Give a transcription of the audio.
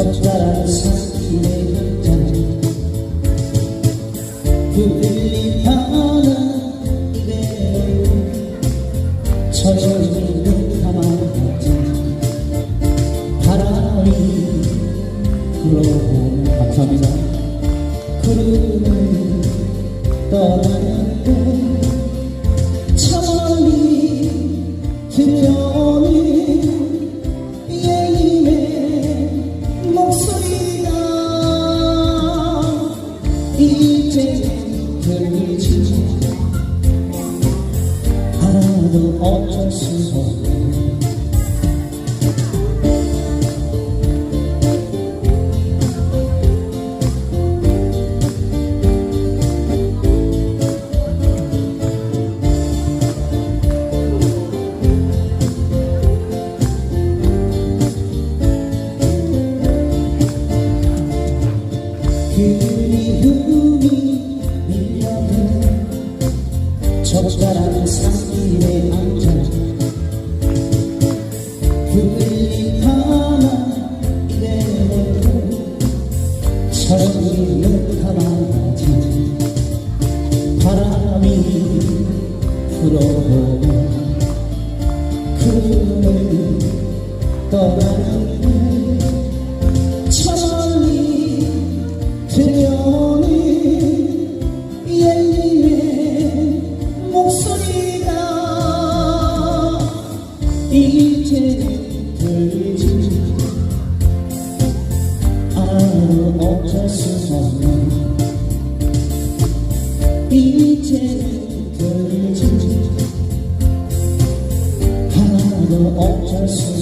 적절한 산길에 앉아 그들이 하는데 저녁이 가만히 바람이 불어오는 감사합니다. 구름을 떠나는데 저 멀리 들려오는 예님의 목소리가 이제 들리지 않아도 어쩔 수 없네. 그리움이 밀려든 적절한 산길에 앉아 그들이 하나되고 저녁이 가만히 바람이 불어오고 그를 떠나는데 들려오는 예님의 목소리가 이제 들리지 않아도 어쩔 수 없네. 이제 들리지 않아도 어쩔 수 없네.